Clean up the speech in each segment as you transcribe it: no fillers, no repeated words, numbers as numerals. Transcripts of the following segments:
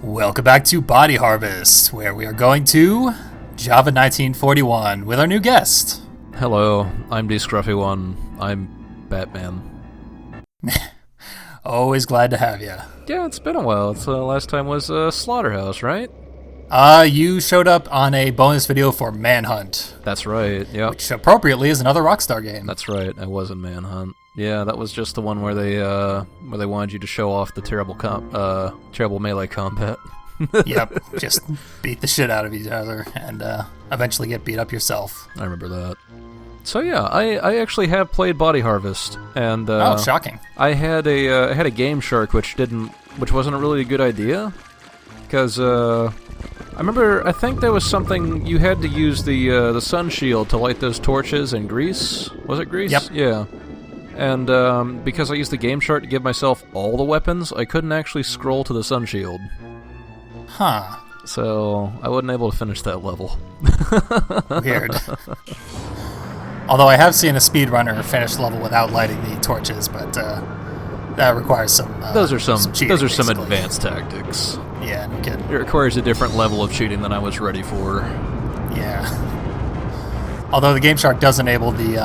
Welcome back to Body Harvest, where we are going to Java 1941 with our new guest. Hello, I'm D Scruffy One. I'm Batman. Always glad to have you. Yeah, it's been a while. Last time was Slaughterhouse, right? You showed up on a bonus video for Manhunt. That's right, yeah. Which appropriately is another Rockstar game. That's right, I was in Manhunt. Yeah, that was just the one where they wanted you to show off the terrible melee combat. Yep, just beat the shit out of each other and eventually get beat up yourself. I remember that. So yeah, I actually have played Body Harvest, and oh, shocking! I had a Game Shark which wasn't really a good idea, because I think there was something you had to use the sun shield to light those torches in Greece. Was it Greece? Yep. Yeah. And because I used the Game Shark to give myself all the weapons, I couldn't actually scroll to the sun shield. Huh. So I wasn't able to finish that level. Weird. Although I have seen a speedrunner finish the level without lighting the torches, but that requires some those are some cheating, those are some basically. advanced tactics. Yeah, no kidding. It requires a different level of cheating than I was ready for. Yeah. Although the Game Shark does enable the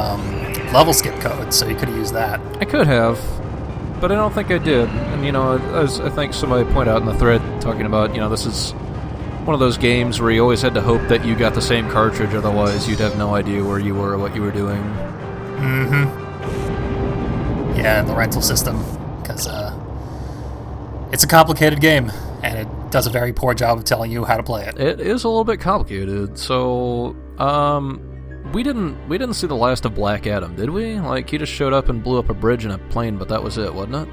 level skip code, so you could have used that. I could have, but I don't think I did. And as I think somebody pointed out in the thread talking about, this is one of those games where you always had to hope that you got the same cartridge, otherwise you'd have no idea where you were or what you were doing. Mm-hmm. Yeah, the rental system, because it's a complicated game, and it does a very poor job of telling you how to play it. It is a little bit complicated. So, we didn't see the last of Black Adam, did we? Like, he just showed up and blew up a bridge in a plane, but that was it, wasn't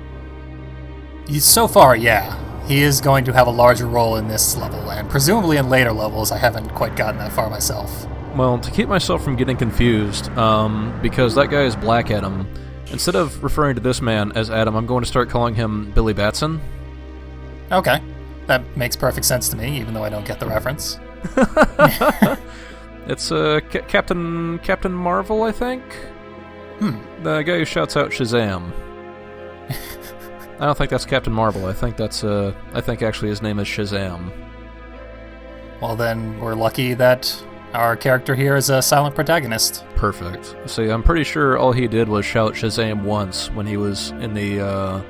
it? So far, yeah. He is going to have a larger role in this level, and presumably in later levels. I haven't quite gotten that far myself. Well, to keep myself from getting confused, because that guy is Black Adam, instead of referring to this man as Adam, I'm going to start calling him Billy Batson. Okay. That makes perfect sense to me, even though I don't get the reference. It's Captain Marvel, I think? The guy who shouts out Shazam. I don't think that's Captain Marvel. I think actually his name is Shazam. Well, then we're lucky that our character here is a silent protagonist. Perfect. See, I'm pretty sure all he did was shout Shazam once when he was in the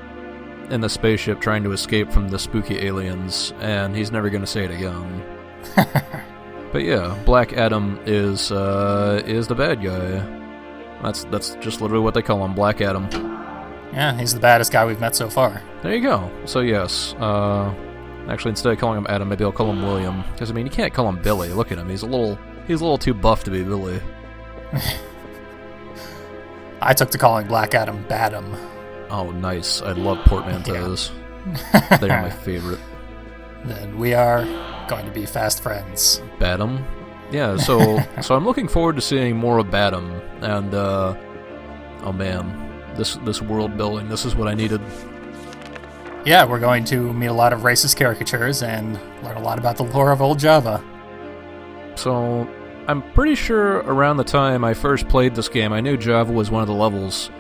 spaceship trying to escape from the spooky aliens, and he's never going to say it again. But yeah, Black Adam is the bad guy. That's just literally what they call him, Black Adam. Yeah, he's the baddest guy we've met so far. There you go. So yes, actually instead of calling him Adam, maybe I'll call him William, because you can't call him Billy. Look at him; he's a little too buff to be Billy. I took to calling Black Adam Badam. Oh, nice! I love portmanteaus. Yeah. They're my favorite. Then we are going to be fast friends. Badam? Yeah, so I'm looking forward to seeing more of Badam, and oh man, this world building, this is what I needed. Yeah, we're going to meet a lot of racist caricatures and learn a lot about the lore of old Java. So I'm pretty sure around the time I first played this game, I knew Java was one of the levels.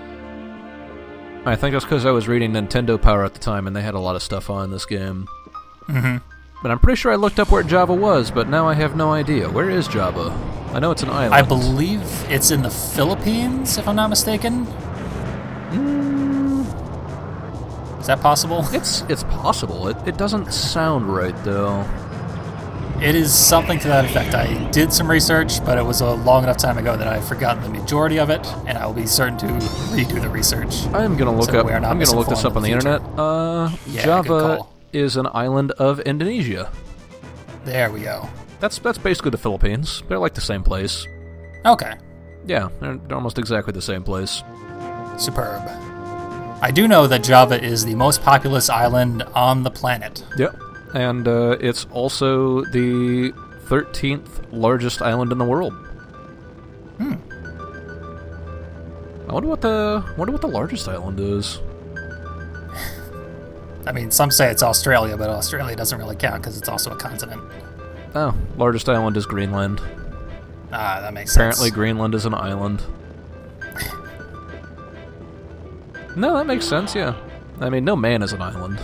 I think that's because I was reading Nintendo Power at the time, and they had a lot of stuff on this game. Mm-hmm. But I'm pretty sure I looked up where Java was, but now I have no idea. Where is Java? I know it's an island. I believe it's in the Philippines, if I'm not mistaken. Is that possible? It's possible. It doesn't sound right, though. It is something to that effect. I did some research, but it was a long enough time ago that I've forgotten the majority of it, and I will be certain to redo the research. I'm gonna look this up on the internet. Yeah, Java is an island of Indonesia. There we go. That's basically the Philippines. They're like the same place. Okay. Yeah, they're almost exactly the same place. Superb. I do know that Java is the most populous island on the planet. Yep. And it's also the 13th largest island in the world. I wonder what the largest island is. I mean, some say it's Australia, but Australia doesn't really count because it's also a continent. Oh, largest island is Greenland. Ah, that makes Apparently sense. Greenland is an island. No, that makes sense, yeah. I mean, no man is an island.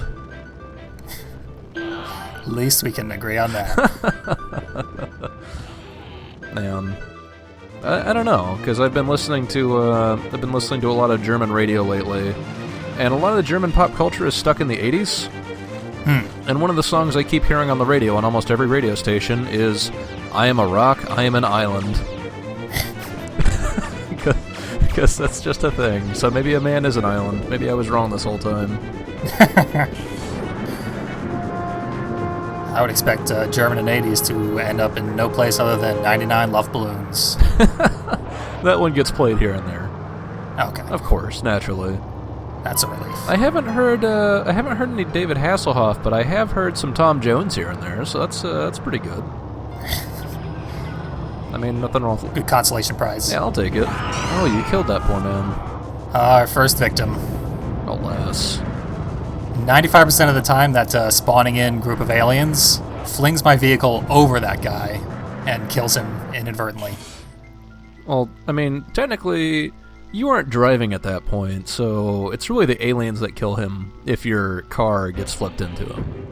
At least we can agree on that. Man, I don't know, because I've been listening to a lot of German radio lately, and a lot of the German pop culture is stuck in the 80s. And one of the songs I keep hearing on the radio on almost every radio station is "I Am a Rock, I Am an Island." Because that's just a thing. So maybe a man is an island. Maybe I was wrong this whole time. I would expect German in the 80s to end up in no place other than 99 Love Balloons. That one gets played here and there. Okay. Of course, naturally. That's a relief. I haven't heard any David Hasselhoff, but I have heard some Tom Jones here and there, so that's pretty good. I mean, nothing wrong with it. Good consolation prize. Yeah, I'll take it. Oh, you killed that poor man. Our first victim. Alas. 95% of the time, that spawning in group of aliens flings my vehicle over that guy and kills him inadvertently. Well, I mean, technically, you aren't driving at that point, so it's really the aliens that kill him if your car gets flipped into him.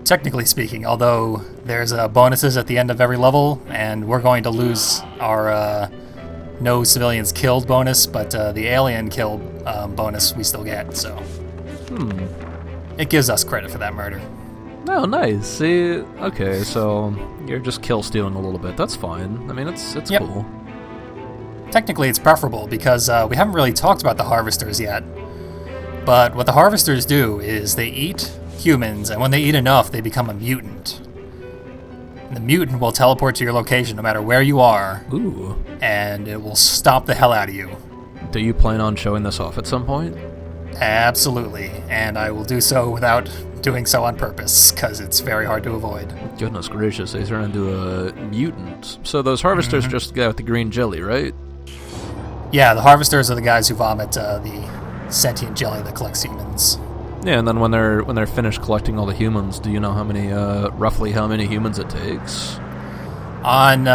Technically speaking, although there's bonuses at the end of every level, and we're going to lose our no civilians killed bonus, but the alien killed bonus we still get, so... It gives us credit for that murder. Oh, nice. See, okay, so you're just kill stealing a little bit. That's fine. I mean, it's Yep. cool. Technically, it's preferable because we haven't really talked about the harvesters yet. But what the harvesters do is they eat humans, and when they eat enough, they become a mutant. And the mutant will teleport to your location no matter where you are. Ooh. And it will stomp the hell out of you. Do you plan on showing this off at some point? Absolutely, and I will do so without doing so on purpose, because it's very hard to avoid. Goodness gracious, they turn into a mutant. So those harvesters just got the green jelly, right? Yeah, the harvesters are the guys who vomit the sentient jelly that collects humans. Yeah, and then when they're finished collecting all the humans, do you know roughly how many humans it takes? On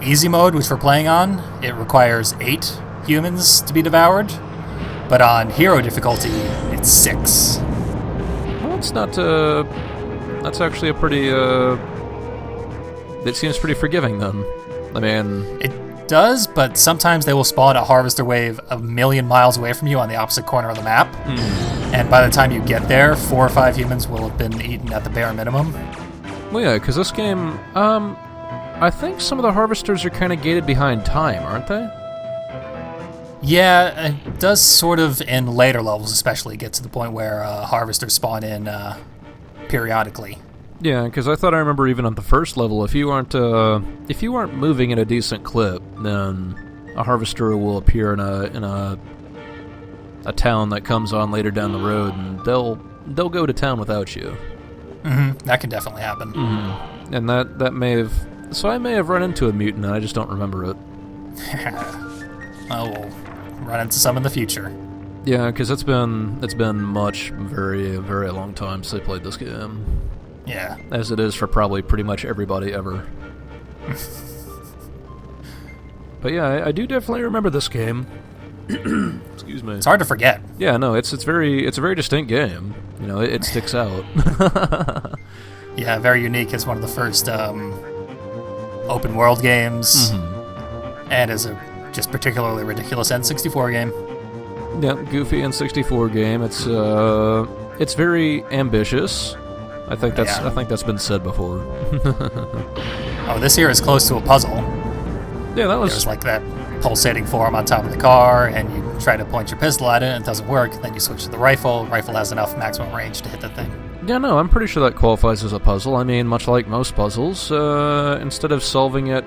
easy mode, which we're playing on, it requires 8 humans to be devoured. But on hero difficulty, it's 6. Well, it's not, that's actually a pretty, it seems pretty forgiving then. I mean... It does, but sometimes they will spawn a harvester wave a million miles away from you on the opposite corner of the map. And by the time you get there, 4 or 5 humans will have been eaten at the bare minimum. Well, yeah, because this game, I think some of the harvesters are kind of gated behind time, aren't they? Yeah, it does sort of in later levels especially get to the point where harvesters spawn in periodically. Yeah, because I thought I remember even on the first level, if you aren't moving in a decent clip, then a harvester will appear in a town that comes on later down the road, and they'll go to town without you. That can definitely happen. And that may have... So I may have run into a mutant, and I just don't remember it. Oh, we'll run into some in the future. Yeah, because it's been very, very long time since I played this game. Yeah. As it is for probably pretty much everybody ever. But yeah, I do definitely remember this game. Excuse me. It's hard to forget. Yeah, no, it's a very distinct game. You know, it sticks out. Yeah, very unique. It's one of the first open world games, and is a just particularly ridiculous N64 game. Yeah, goofy N64 game. It's very ambitious. I think that's been said before. Oh, this here is close to a puzzle. Yeah, that was... There's like that pulsating form on top of the car, and you try to point your pistol at it, and it doesn't work. Then you switch to the rifle. Rifle has enough maximum range to hit the thing. Yeah, no, I'm pretty sure that qualifies as a puzzle. I mean, much like most puzzles, instead of solving it,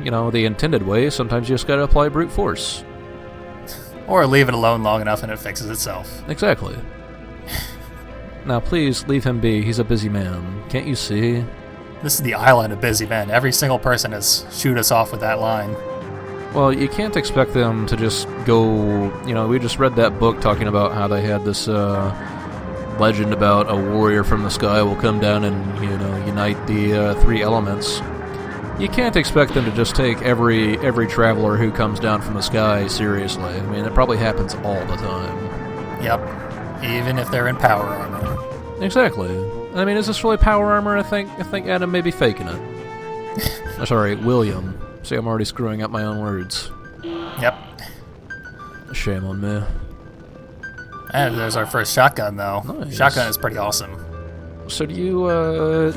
the intended way, sometimes you just gotta apply brute force. Or leave it alone long enough and it fixes itself. Exactly. Now, please, leave him be. He's a busy man. Can't you see? This is the island of busy men. Every single person has shoot us off with that line. Well, you can't expect them to just go... we just read that book talking about how they had this legend about a warrior from the sky will come down and, unite the 3 elements. You can't expect them to just take every traveler who comes down from the sky seriously. I mean, it probably happens all the time. Yep. Even if they're in power armor. Exactly. I mean, is this really power armor? I think Adam may be faking it. Oh, sorry, William. See, I'm already screwing up my own words. Yep. Shame on me. And there's our first shotgun, though. Nice. Shotgun is pretty awesome. So do you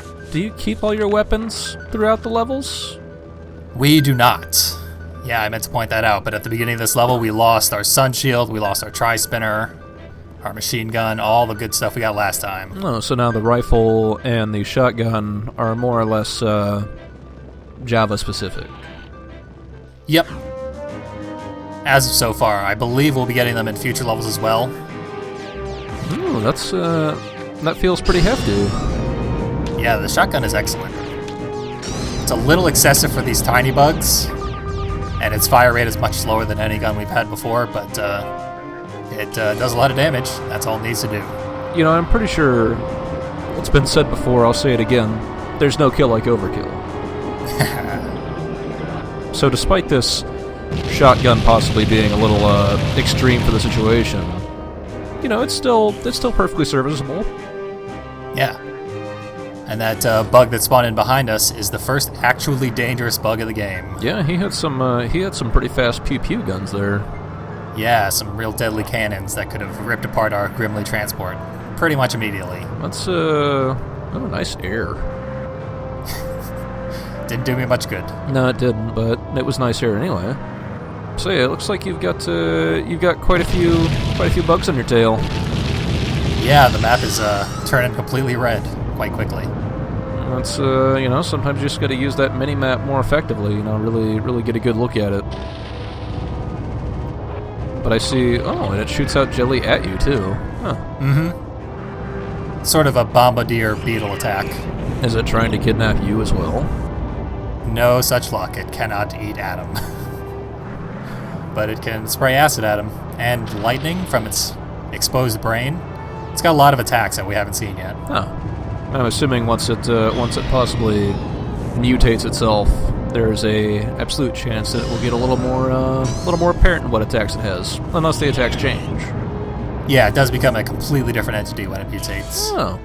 keep all your weapons throughout the levels? We do not. Yeah, I meant to point that out, but at the beginning of this level, we lost our sun shield, we lost our tri-spinner, our machine gun, all the good stuff we got last time. Oh, so now the rifle and the shotgun are more or less Java-specific. Yep. As of so far, I believe we'll be getting them in future levels as well. Ooh, that feels pretty hefty. Yeah, the shotgun is excellent. It's a little excessive for these tiny bugs, and its fire rate is much slower than any gun we've had before, but it does a lot of damage. That's all it needs to do. You know, I'm pretty sure it's been said before, I'll say it again, there's no kill like overkill. So despite this shotgun possibly being a little extreme for the situation, you know, it's still perfectly serviceable. Yeah. And that bug that spawned in behind us is the first actually dangerous bug of the game. Yeah, he had some pretty fast pew-pew guns there. Yeah, some real deadly cannons that could have ripped apart our Grimly transport pretty much immediately. That's nice air. Didn't do me much good. No, it didn't, but it was nice air anyway. So yeah, it looks like you've got quite a few bugs on your tail. Yeah, the map is turning completely red quite quickly. That's you know, sometimes you just got to use that mini map more effectively. You know, really get a good look at it. But I see, and it shoots out jelly at you too. Huh. Mm-hmm. Sort of a bombardier beetle attack. Is it trying to kidnap you as well? No such luck. It cannot eat Adam. But it can spray acid at him, and lightning from its exposed brain. It's got a lot of attacks that we haven't seen yet. Huh. I'm assuming once it possibly mutates itself, there's a absolute chance that it will get a little more apparent in what attacks it has, unless the attacks change. Yeah, it does become a completely different entity when it mutates. Oh.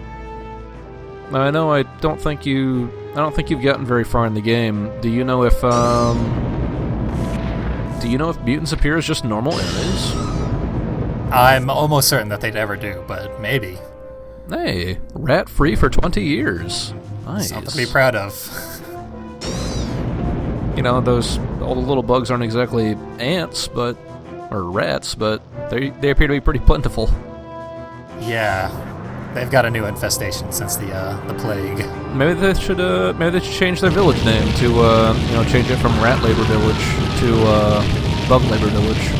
Now I know I don't think you've gotten very far in the game. Do you know if mutants appear as just normal enemies? I'm almost certain that they'd ever do, but maybe. Hey, rat-free for 20 years. Nice. Something to be proud of. You know, all the little bugs aren't exactly ants, or rats, but they appear to be pretty plentiful. Yeah, they've got a new infestation since the plague. Maybe they should change their village name to change it from Rat Labor Village to Bug Labor Village.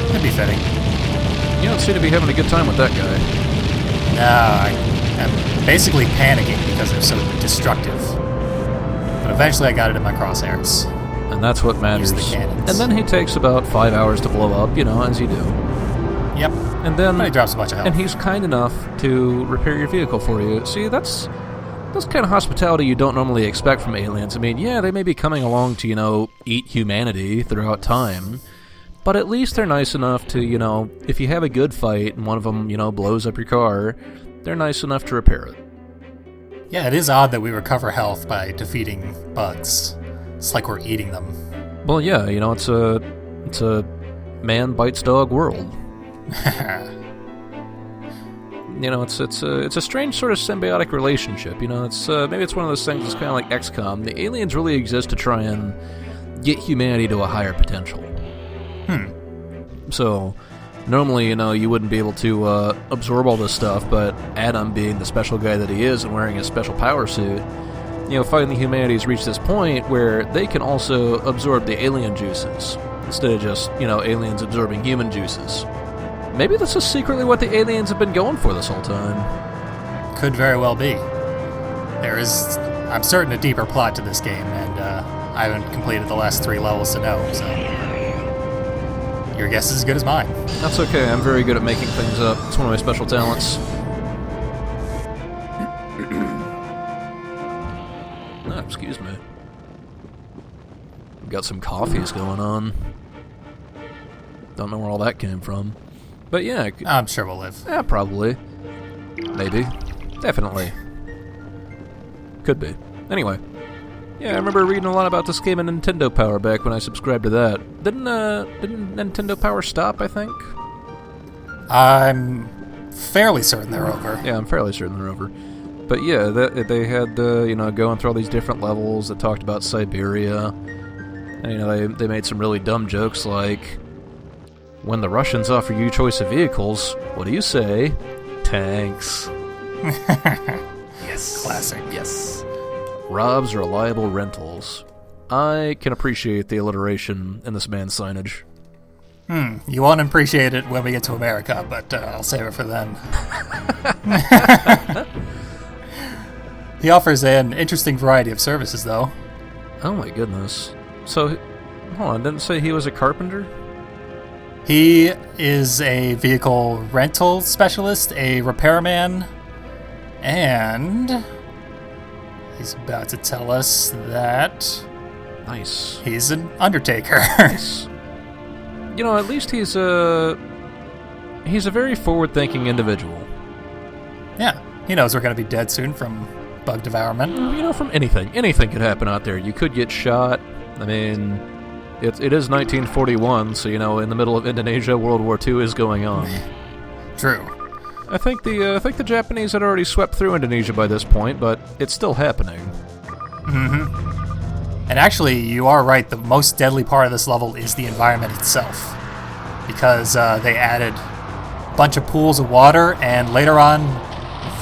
That'd be fitting. You don't seem to be having a good time with that guy. No, I'm basically panicking because they're so destructive. But eventually I got it in my crosshairs. And that's what matters. Use the cannons. And then he takes about 5 hours to blow up, you know, as you do. Yep. And then he drops a bunch of health. And he's kind enough to repair your vehicle for you. See, that's kind of hospitality you don't normally expect from aliens. I mean, yeah, they may be coming along to, you know, eat humanity throughout time, but at least they're nice enough to, you know, if you have a good fight and one of them, you know, blows up your car, they're nice enough to repair it. Yeah, it is odd that we recover health by defeating bugs. It's like we're eating them. Well, yeah, you know, it's a man bites dog world. You know, it's a strange sort of symbiotic relationship. You know, maybe it's one of those things that's kind of like XCOM. The aliens really exist to try and get humanity to a higher potential. So, normally, you know, you wouldn't be able to absorb all this stuff, but Adam, being the special guy that he is and wearing a special power suit, you know, finally humanity's reached this point where they can also absorb the alien juices instead of just, you know, aliens absorbing human juices. Maybe this is secretly what the aliens have been going for this whole time. Could very well be. There is, I'm certain, a deeper plot to this game, and I haven't completed the last 3 levels to know, so your guess is as good as mine. That's okay, I'm very good at making things up. It's one of my special talents. Excuse me. Got some coffees going on. Don't know where all that came from. But yeah. I'm sure we'll live. Yeah, probably. Maybe. Definitely. Could be. Anyway. Yeah, I remember reading a lot about this game in Nintendo Power back when I subscribed to that. Didn't Nintendo Power stop, I think? I'm fairly certain they're over. Yeah, I'm fairly certain they're over. But yeah, they had, going through all these different levels that talked about Siberia. And, they made some really dumb jokes like, when the Russians offer you choice of vehicles, what do you say? Tanks. Yes. Classic. Yes. Rob's reliable rentals. I can appreciate the alliteration in this man's signage. You won't appreciate it when we get to America, but I'll save it for then. He offers an interesting variety of services, though. Oh my goodness. So, hold on, didn't say he was a carpenter? He is a vehicle rental specialist, a repairman, and he's about to tell us that Nice. he's an undertaker. Nice. At least he's a very forward-thinking individual. Yeah, he knows we're going to be dead soon from bug devourment. From anything. Anything could happen out there. You could get shot. I mean, it is 1941, so, in the middle of Indonesia, World War II is going on. True. I think the Japanese had already swept through Indonesia by this point, but it's still happening. And actually, you are right, the most deadly part of this level is the environment itself. Because they added a bunch of pools of water, and later on,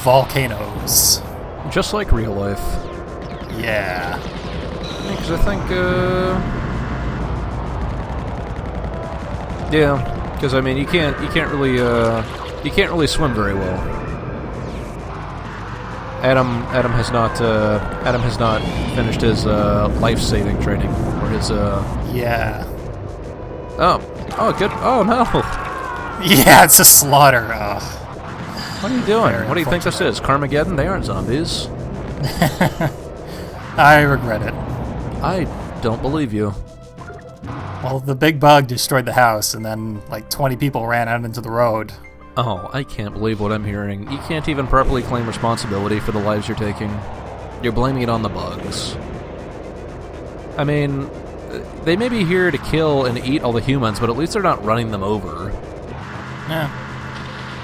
volcanoes. Just like real life. Yeah. Because I think, yeah, because I mean, you can't really swim very well. Adam has not finished his life-saving training or his Yeah. Oh, good. Oh no. Yeah, it's a slaughter. What are you doing? What do you think this is? Carmageddon? They aren't zombies. I regret it. I don't believe you. Well, the big bug destroyed the house, and then like 20 people ran out into the road. Oh, I can't believe what I'm hearing. You can't even properly claim responsibility for the lives you're taking. You're blaming it on the bugs. I mean, they may be here to kill and eat all the humans, but at least they're not running them over. Yeah.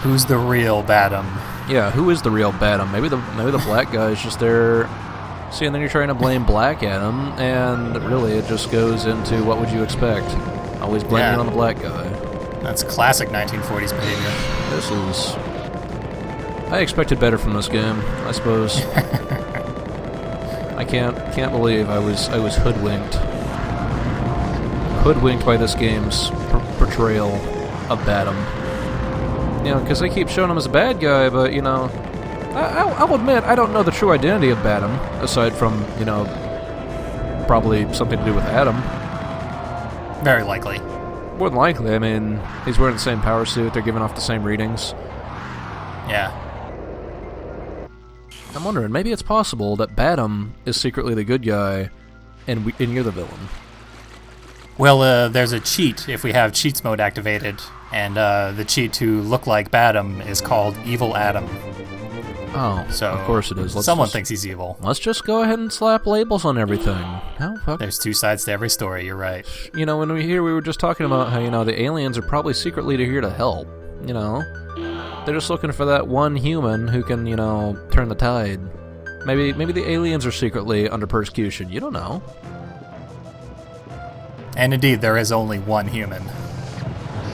Who's the real Badum? Yeah, who is the real Badum? Maybe the black guy is just there. See, and then you're trying to blame Black Adam, and really it just goes into what would you expect? Always blaming it on the black guy. That's classic 1940s behavior. This is... I expected better from this game, I suppose. I can't believe I was hoodwinked. Hoodwinked by this game's portrayal of Badum. Because they keep showing him as a bad guy, but, I'll admit, I don't know the true identity of Badum, aside from, probably something to do with Adam. Very likely. More than likely, I mean, he's wearing the same power suit, they're giving off the same readings. Yeah. I'm wondering, maybe it's possible that Badum is secretly the good guy, and you're the villain. Well, there's a cheat if we have cheats mode activated, and the cheat to look like Badum is called Evil Adam. Oh, so of course it is. Someone thinks he's evil. Let's just go ahead and slap labels on everything. Oh, fuck. There's two sides to every story, you're right. When we were just talking about how, the aliens are probably secretly here to help. They're just looking for that one human who can, turn the tide. Maybe the aliens are secretly under persecution. You don't know. And indeed, there is only one human.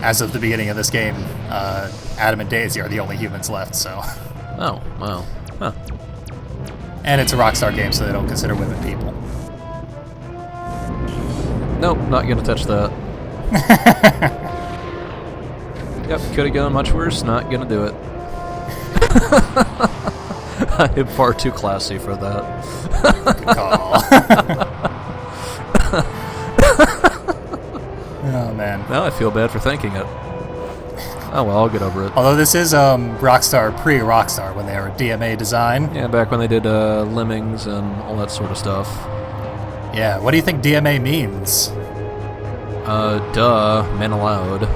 As of the beginning of this game, Adam and Daisy are the only humans left, so... Oh, wow. Huh. And it's a Rockstar game, so they don't consider women people. Nope, not gonna touch that. Yep, could've gone much worse, not gonna do it. I am far too classy for that. Good call. Oh, man. Now I feel bad for thinking it. Oh well, I'll get over it. Although this is Rockstar, pre-Rockstar, when they were DMA Design. Yeah, back when they did Lemmings and all that sort of stuff. Yeah, what do you think DMA means? Men allowed.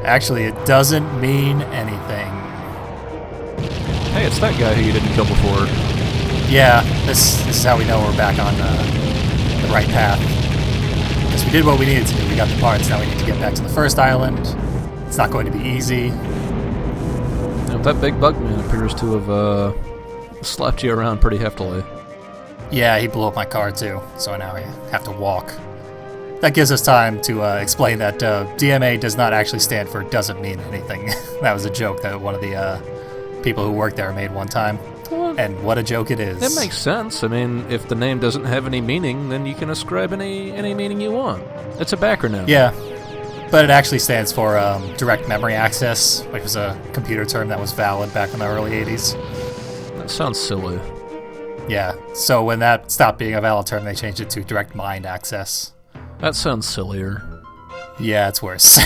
Actually, it doesn't mean anything. Hey, it's that guy who you didn't kill before. Yeah, this is how we know we're back on the right path. Because we did what we needed to do. We got the parts. Now we need to get back to the first island. It's not going to be easy. Yep, that big bug man appears to have slapped you around pretty heftily. Yeah, he blew up my car too, so now I have to walk. That gives us time to explain that DMA does not actually stand for doesn't mean anything. That was a joke that one of the people who worked there made one time. And what a joke it is. It makes sense. I mean, if the name doesn't have any meaning, then you can ascribe any meaning you want. It's a backronym. Yeah, but it actually stands for direct memory access, which was a computer term that was valid back in the early 80s. That sounds silly. Yeah, so when that stopped being a valid term, they changed it to direct mind access. That sounds sillier. Yeah, it's worse.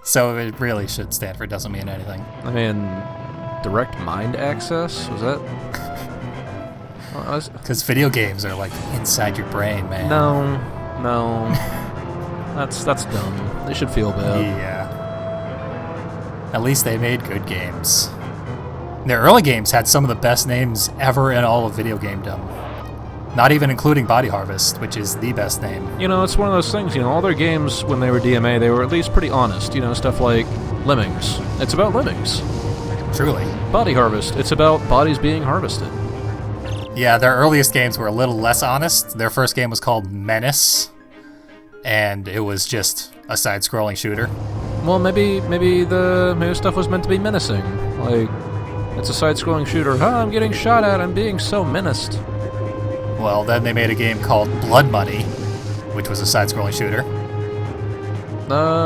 So it really should stand for doesn't mean anything. I mean, direct mind access? Was that... Because video games are like inside your brain, man. No. That's dumb. They should feel bad. Yeah. At least they made good games. Their early games had some of the best names ever in all of video gamedom. Not even including Body Harvest, which is the best name. You know, it's one of those things, all their games, when they were DMA, they were at least pretty honest. Stuff like Lemmings. It's about lemmings. Truly. Body Harvest. It's about bodies being harvested. Yeah, their earliest games were a little less honest. Their first game was called Menace, and it was just a side-scrolling shooter. Well, maybe stuff was meant to be menacing. Like, it's a side-scrolling shooter. I'm getting shot at. I'm being so menaced. Well, then they made a game called Blood Money, which was a side-scrolling shooter.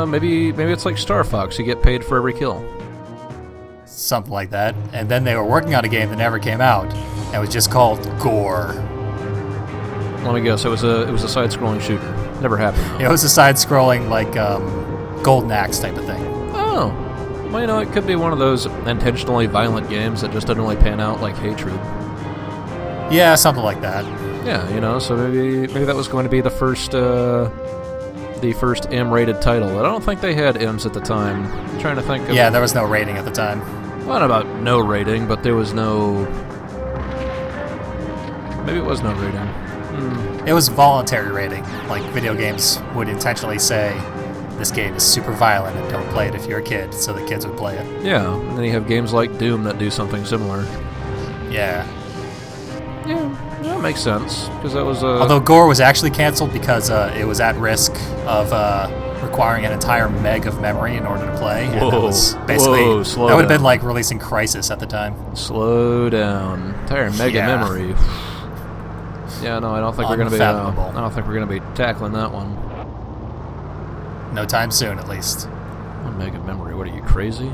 Maybe it's like Star Fox. You get paid for every kill. Something like that. And then they were working on a game that never came out, and it was just called Gore. Let me guess. It was a side-scrolling shooter. Never happened. Though. It was a side-scrolling, like, Golden Axe type of thing. Oh. Well, it could be one of those intentionally violent games that just doesn't really pan out like Hatred. Yeah, something like that. Yeah, so maybe that was going to be the first M-rated title. I don't think they had M's at the time. I'm trying to think of... Yeah, there was no rating at the time. Well, not about no rating, but there was no... Maybe it was no rating. It was voluntary rating. Like, video games would intentionally say, this game is super violent and don't play it if you're a kid, so the kids would play it. Yeah, and then you have games like Doom that do something similar. Yeah. Yeah, that makes sense, because that was Although Gore was actually canceled because it was at risk of requiring an entire meg of memory in order to play. And that was basically... that would have been like releasing Crysis at the time. Slow down. Entire meg of memory. Yeah, no, I don't think we're gonna be tackling that one. No time soon, at least. 1 meg of memory. What are you, crazy?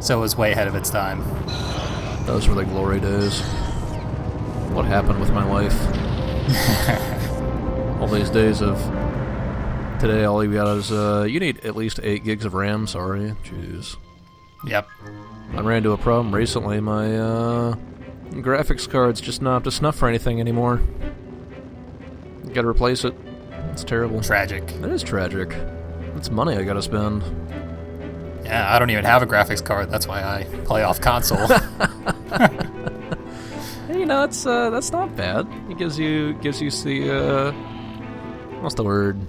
So it was way ahead of its time. Those were the glory days. What happened with my life? All these days of today, all you got is you need at least 8 gigs of RAM. Sorry, jeez. Yep. I ran into a problem recently. My graphics card's just not up to snuff for anything anymore. Got to replace it. It's terrible. Tragic. It is tragic. It's money I gotta spend. Yeah, I don't even have a graphics card. That's why I play off console. That's not bad. It gives you the what's the word?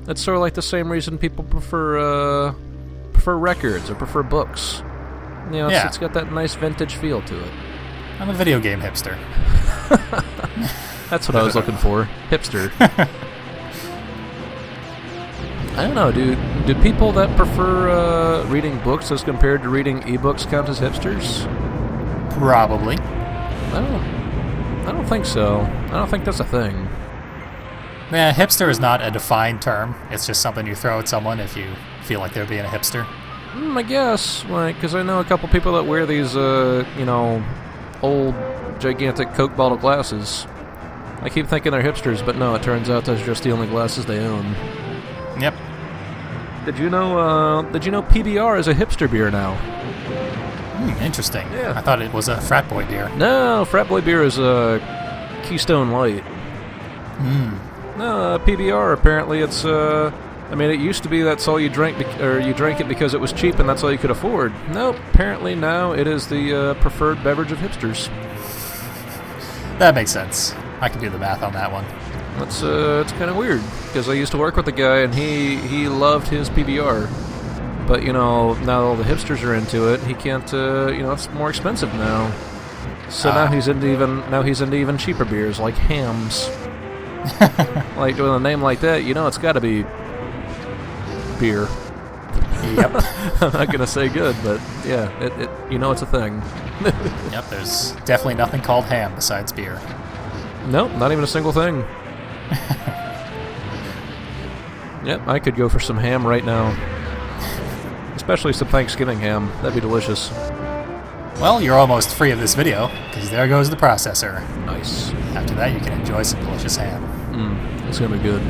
It's sort of like the same reason people prefer records or prefer books. It's got that nice vintage feel to it. I'm a video game hipster. That's what I was looking for. Hipster. I don't know, do people that prefer reading books as compared to reading ebooks count as hipsters? Probably. I don't think so. I don't think that's a thing. Yeah, hipster is not a defined term. It's just something you throw at someone if you feel like they're being a hipster. I guess, because I know a couple people that wear these, old, gigantic Coke bottle glasses. I keep thinking they're hipsters, but no, it turns out those are just the only glasses they own. Yep. Did you know PBR is a hipster beer now? Interesting. Yeah. I thought it was a frat boy beer. No, frat boy beer is a Keystone Light. No, PBR, apparently it's I mean, it used to be that's all you drank, or you drank it because it was cheap and that's all you could afford. Nope, apparently now it is the preferred beverage of hipsters. That makes sense. I can do the math on that one. That's it's kind of weird, because I used to work with a guy and he loved his PBR. But, you know, now all the hipsters are into it, he can't, you know, it's more expensive now. So now he's into even cheaper beers, like Hams. Like, with a name like that, you know it's got to be beer. Yep. I'm not gonna say good, but yeah, it you know it's a thing. Yep, there's definitely nothing called ham besides beer. Nope, not even a single thing. Yep, I could go for some ham right now. Especially some Thanksgiving ham. That'd be delicious. Well, you're almost free of this video, because there goes the processor. Nice. After that, you can enjoy some delicious ham. It's gonna be good.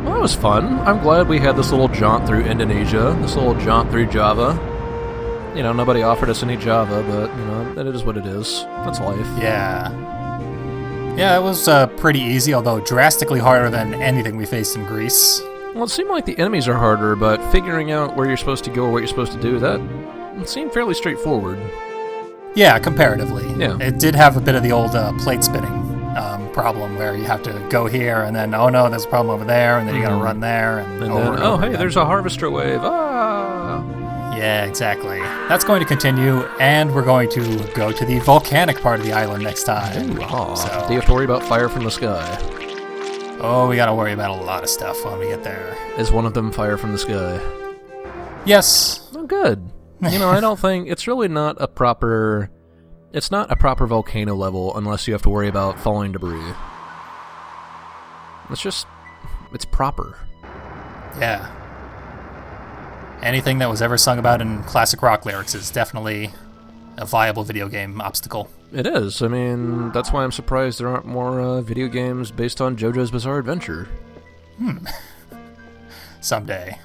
Well, that was fun. I'm glad we had this little jaunt through Indonesia, this little jaunt through Java. You know, nobody offered us any Java, but, you know, it is what it is. That's life. Yeah. Yeah, it was pretty easy, although drastically harder than anything we faced in Greece. Well, it seemed like the enemies are harder, but figuring out where you're supposed to go or what you're supposed to do, that seemed fairly straightforward. Yeah, comparatively. Yeah. It did have a bit of the old plate spinning problem where you have to go here and then, oh no, there's a problem over there, and then you gotta run there, and over then, and oh over hey, again. there's a harvester wave, ah! Yeah, exactly. That's going to continue, and we're going to go to the volcanic part of the island next time. So, do you have to worry about fire from the sky? Oh, we gotta worry about a lot of stuff when we get there. Is one of them fire from the sky? Yes. Oh, good. You know, I don't think it's really not a proper. It's not a proper volcano level unless you have to worry about falling debris. It's proper. Yeah. Anything that was ever sung about in classic rock lyrics is definitely a viable video game obstacle. It is. I mean, that's why I'm surprised there aren't more video games based on JoJo's Bizarre Adventure. Someday.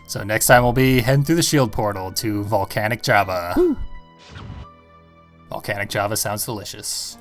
So next time we'll be heading through the shield portal to Volcanic Java. Woo. Volcanic Java sounds delicious.